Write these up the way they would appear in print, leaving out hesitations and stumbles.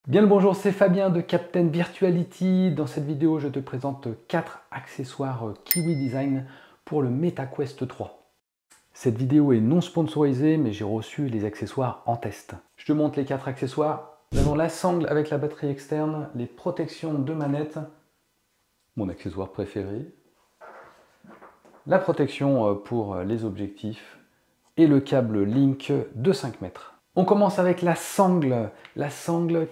Bien le bonjour, c'est Fabien de Captain Virtuality. Dans cette vidéo, je te présente 4 accessoires Kiwi Design pour le MetaQuest 3. Cette vidéo est non sponsorisée, mais j'ai reçu les accessoires en test. Je te montre les 4 accessoires. Nous avons la sangle avec la batterie externe, les protections de manette, mon accessoire préféré, la protection pour les objectifs et le câble Link de 5 mètres. On commence avec la sangle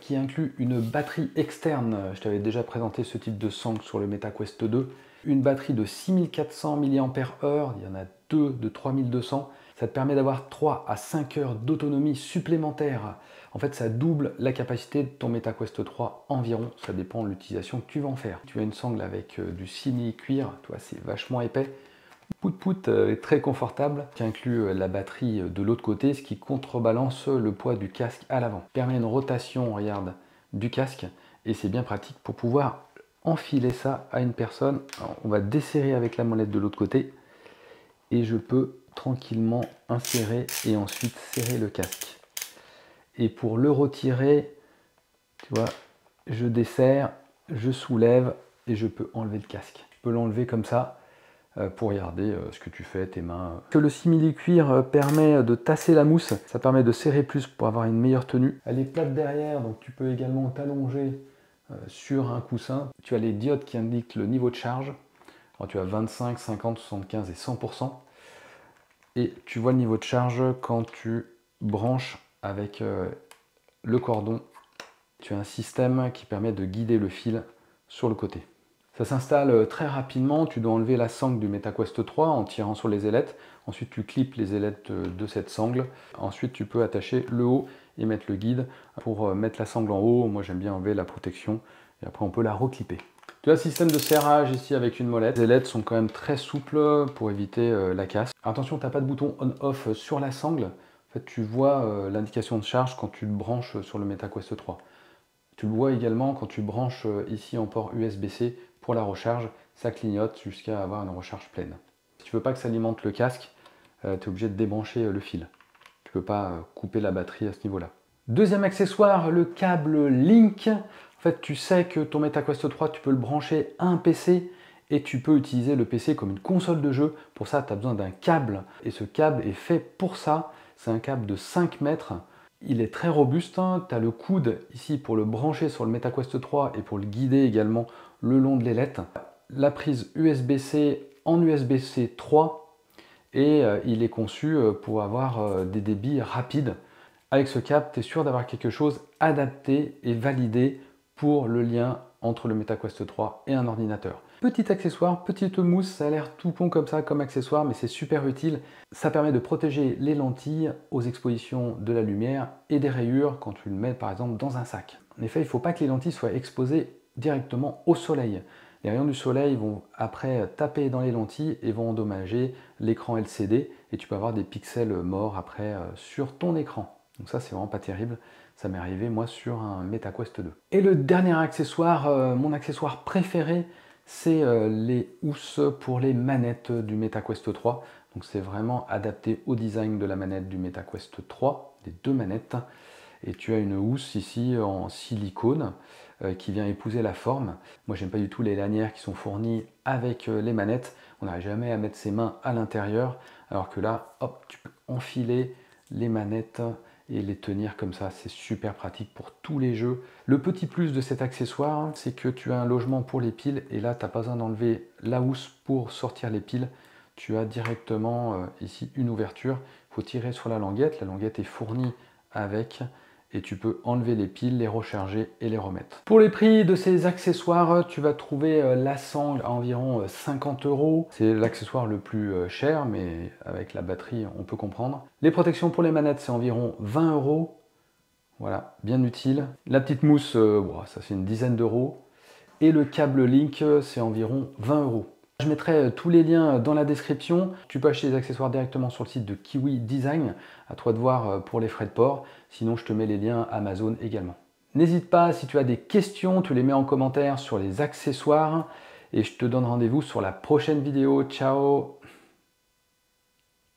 qui inclut une batterie externe. Je t'avais déjà présenté ce type de sangle sur le MetaQuest 2. Une batterie de 6400 mAh, il y en a deux de 3200. Ça te permet d'avoir 3 à 5 heures d'autonomie supplémentaire. En fait, ça double la capacité de ton MetaQuest 3 environ. Ça dépend de l'utilisation que tu vas en faire. Tu as une sangle avec du simili-cuir, tu vois, c'est vachement épais. Pout-pout est très confortable, qui inclut la batterie de l'autre côté, ce qui contrebalance le poids du casque à l'avant. Permet une rotation, regarde, du casque, et c'est bien pratique pour pouvoir enfiler ça à une personne. Alors, on va desserrer avec la molette de l'autre côté, et je peux tranquillement insérer et ensuite serrer le casque. Et pour le retirer, tu vois, je desserre, je soulève, et je peux enlever le casque. Je peux l'enlever comme ça, pour regarder ce que tu fais, tes mains. Que le simili-cuir permet de tasser la mousse, ça permet de serrer plus pour avoir une meilleure tenue. Elle est plate derrière, donc tu peux également t'allonger sur un coussin. Tu as les diodes qui indiquent le niveau de charge. Alors, tu as 25, 50, 75 et 100%. Et tu vois le niveau de charge quand tu branches avec le cordon. Tu as un système qui permet de guider le fil sur le côté. Ça s'installe très rapidement, tu dois enlever la sangle du MetaQuest 3 en tirant sur les ailettes. Ensuite tu clips les ailettes de cette sangle. Ensuite tu peux attacher le haut et mettre le guide. Pour mettre la sangle en haut, moi j'aime bien enlever la protection et après on peut la reclipper. Tu as le système de serrage ici avec une molette. Les ailettes sont quand même très souples pour éviter la casse. Attention, tu n'as pas de bouton on-off sur la sangle. En fait tu vois l'indication de charge quand tu le branches sur le MetaQuest 3. Tu le vois également quand tu branches ici en port USB-C pour la recharge, ça clignote jusqu'à avoir une recharge pleine. Si tu veux pas que ça alimente le casque, tu es obligé de débrancher le fil. Tu peux pas couper la batterie à ce niveau-là. Deuxième accessoire, le câble Link. En fait, tu sais que ton MetaQuest 3, tu peux le brancher à un PC et tu peux utiliser le PC comme une console de jeu. Pour ça, tu as besoin d'un câble et ce câble est fait pour ça. C'est un câble de 5 mètres. Il est très robuste, hein. Tu as le coude ici pour le brancher sur le MetaQuest 3 et pour le guider également le long de l'ailette. La prise USB-C en USB-C 3 et il est conçu pour avoir des débits rapides. Avec ce câble, tu es sûr d'avoir quelque chose adapté et validé pour le lien entre le MetaQuest 3 et un ordinateur. Petit accessoire, petite mousse, ça a l'air tout con comme ça, comme accessoire, mais c'est super utile. Ça permet de protéger les lentilles aux expositions de la lumière et des rayures quand tu le mets par exemple dans un sac. En effet, il ne faut pas que les lentilles soient exposées directement au soleil. Les rayons du soleil vont après taper dans les lentilles et vont endommager l'écran LCD et tu peux avoir des pixels morts après sur ton écran. Donc ça, c'est vraiment pas terrible. Ça m'est arrivé moi sur un MetaQuest 2. Et le dernier accessoire, mon accessoire préféré, c'est les housses pour les manettes du MetaQuest 3. Donc c'est vraiment adapté au design de la manette du MetaQuest 3, des deux manettes. Et tu as une housse ici en silicone qui vient épouser la forme. Moi j'aime pas du tout les lanières qui sont fournies avec les manettes. On n'arrive jamais à mettre ses mains à l'intérieur, alors que là, hop, tu peux enfiler les manettes et les tenir comme ça, c'est super pratique pour tous les jeux. Le petit plus de cet accessoire, c'est que tu as un logement pour les piles et là, tu n'as pas besoin d'enlever la housse pour sortir les piles. Tu as directement ici une ouverture. Il faut tirer sur la languette est fournie avec et tu peux enlever les piles, les recharger et les remettre. Pour les prix de ces accessoires, tu vas trouver la sangle à environ 50 €. C'est l'accessoire le plus cher, mais avec la batterie, on peut comprendre. Les protections pour les manettes, c'est environ 20 €. Voilà, bien utile. La petite mousse, ça c'est une dizaine d'euros. Et le câble Link, c'est environ 20 €. Je mettrai tous les liens dans la description. Tu peux acheter des accessoires directement sur le site de Kiwi Design. À toi de voir pour les frais de port. Sinon, je te mets les liens Amazon également. N'hésite pas, si tu as des questions, tu les mets en commentaire sur les accessoires. Et je te donne rendez-vous sur la prochaine vidéo. Ciao!